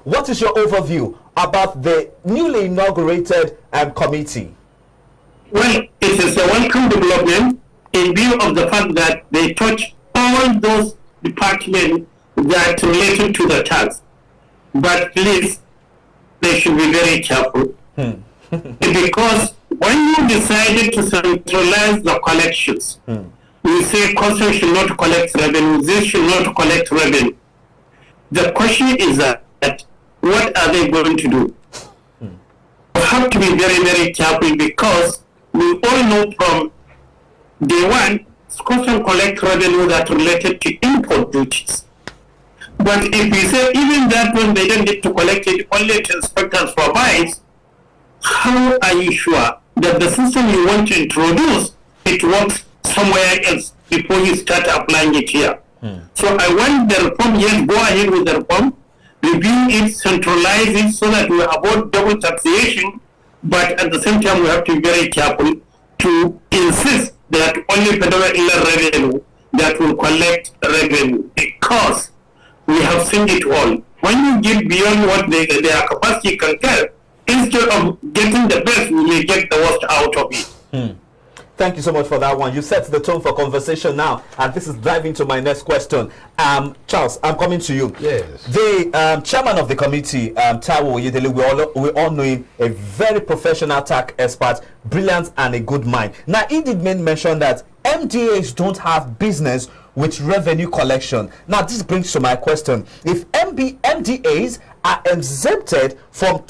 what is your overview about the newly inaugurated committee? Well, it is a welcome development in view of the fact that they touch all those departments that related to the tax. But please, they should be very careful. Because when you decided to centralize the collections, you say customs should not collect revenue, this should not collect revenue. The question is that what are they going to do? You have to be very, very careful, because we all know from day one, customs collect revenue that related to import duties. But if we say even that one, they don't need to collect it, only to inspectors for buys, how are you sure that the system you want to introduce, it works somewhere else before you start applying it here? So I want the reform, yes, go ahead with the reform, review it, centralize it so that we avoid double taxation, but at the same time we have to be very careful to insist that only federal inland revenue that will collect revenue, because we have seen it all. When you give beyond what their capacity can carry, instead of getting the best, we may get the worst out of it. Thank you so much for that one. You set the tone for conversation now, and this is driving to my next question. Charles, I'm coming to you. Yes. The chairman of the committee, Taiwo Oyedele, we all know him, a very professional tax expert, brilliant and a good mind. Now, he did mention that MDAs don't have business with revenue collection. Now, this brings to my question: if MDAs are exempted from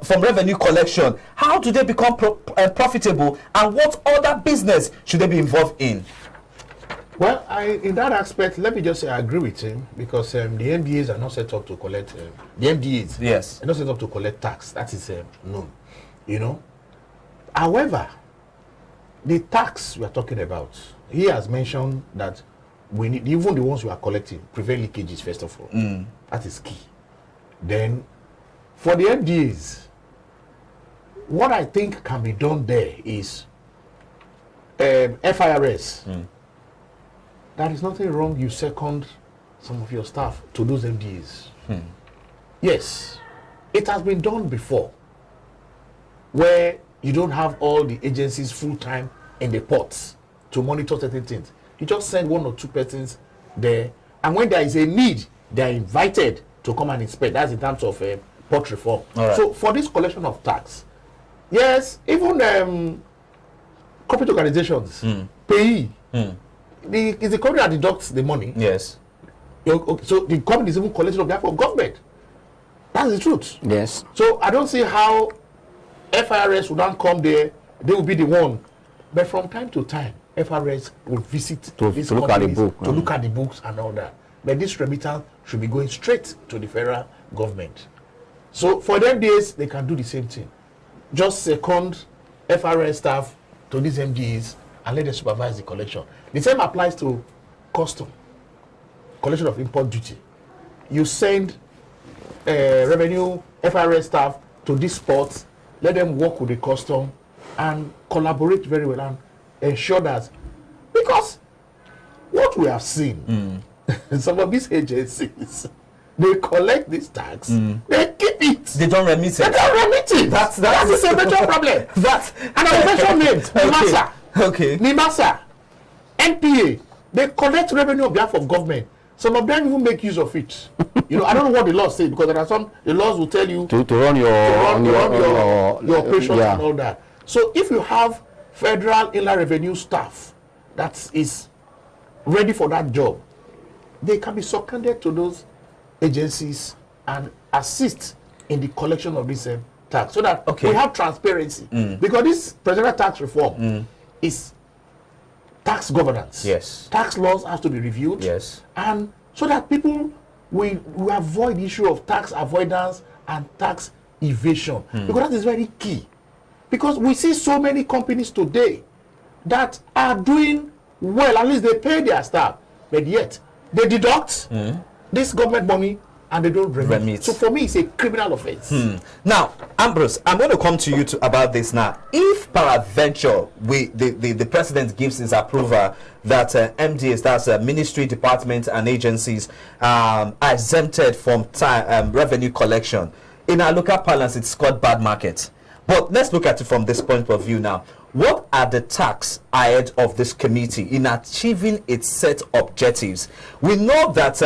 from revenue collection, how do they become profitable, and what other business should they be involved in? Well, in that aspect, let me just say I agree with him, because the MDAs are not set up to collect the MDAs. Yes, are not set up to collect tax. That is known, you know. However, the tax we are talking about, he has mentioned that we need, even the ones we are collecting, prevent leakages first of all. That is key. Then, for the MDAs, what I think can be done there is FIRS. There is nothing wrong you second some of your staff to those MDAs. Yes, it has been done before, where you don't have all the agencies full-time in the ports to monitor certain things. You just send one or two persons there, and when there is a need, they are invited to come and inspect. That's in terms of port reform. Right. So for this collection of tax, yes, even corporate organizations, pay. It's the company that deducts the money. Yes. So the company is even collecting on behalf of government. That's the truth. Yes. So I don't see how FIRS would not come there. They will be the one. But from time to time, FIRS will visit to look at the book. To look at the books and all that. But this remittance should be going straight to the federal government. So for them days, they can do the same thing. Just second FIRS staff to these MDs and let them supervise the collection. The same applies to custom, collection of import duty. You send revenue FIRS staff to these ports, let them work with the custom and collaborate very well and ensure that, because what we have seen, some of these agencies, they collect this tax, they keep it. They don't remit it. They don't remit it. That's the major problem. And I mentioned names. NIMASA. Okay. NIMASA. NPA. They collect revenue on behalf of government. Some of them even make use of it. You know, I don't know what the laws say, because there are some, the laws will tell you to run your operations and all that. So if you have federal inland revenue staff that is ready for that job, they can be seconded to those agencies and assist in the collection of this tax, so that we have transparency. Because this presidential tax reform is tax governance. Yes. Tax laws have to be reviewed. Yes. And so that people we avoid the issue of tax avoidance and tax evasion. Because that is very key. Because we see so many companies today that are doing well, at least they pay their staff, but yet they deduct this government money and they don't remit. So for me, it's a criminal offense. Now, Ambrose, I'm going to come to you about this now. If peradventure the president gives his approval that MDAs, that's ministry, departments, and agencies are exempted from revenue collection, in our local parlance, it's called bad market. But let's look at it from this point of view now. What are the tasks ahead of this committee in achieving its set objectives? We know that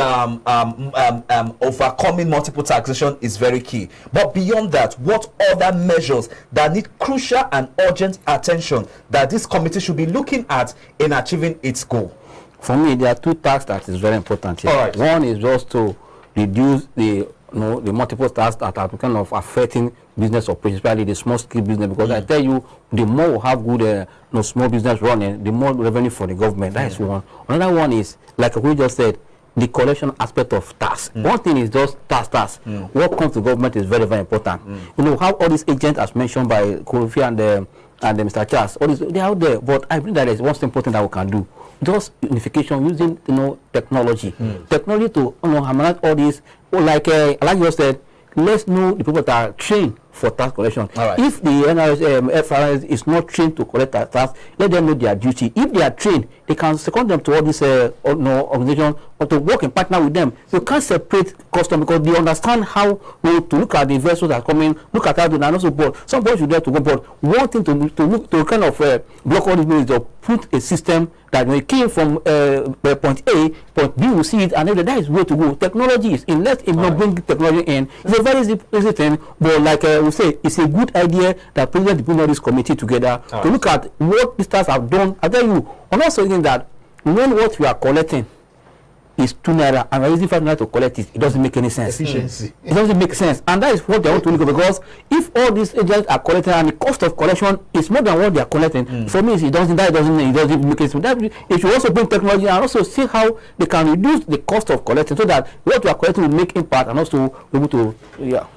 overcoming multiple taxation is very key. But beyond that, what other measures that need crucial and urgent attention that this committee should be looking at in achieving its goal? For me, there are two tasks that is very important here. All right. One is just to reduce the multiple tasks that are kind of affecting business operations, especially the small scale business, because I tell you, the more we have good small business running, the more revenue for the government. That is one. Another one is, like we just said, the collection aspect of tax. One thing is just tax. What comes to government is very, very important. You know, how all these agents, as mentioned by Kofi and Mr. Charles, all these, they are out there. But I think that is one simple thing that we can do. Just unification using technology. Technology to harmonize all these. Like you said, let's know the people that are trained for tax collection. Right. If the FRS is not trained to collect tax, let them know their duty. If they are trained, they can second them to all this organization or to work in partner with them. You can't separate custom because they understand how to look at the vessels that are coming, look at how they are also board. Some boards should dare to go board. One thing to look to kind of block all these is to put a system that when it came from point A, point B will see it, and then that is where to go. Technology is in. Let it not bring technology in. It's a very easy thing, but like we say, it's a good idea that President put all this committee together to look at what these stars have done. I tell you, I'm not saying that when what we are collecting is 2 naira and we're using 5 naira to collect it, it doesn't make any sense. Efficiency. It doesn't make sense, and that is what they want to look at, because if all these agents are collecting and the cost of collection is more than what they are collecting, for me it doesn't make sense. It should also bring technology and also see how they can reduce the cost of collecting so that what we are collecting will make impact and also be able to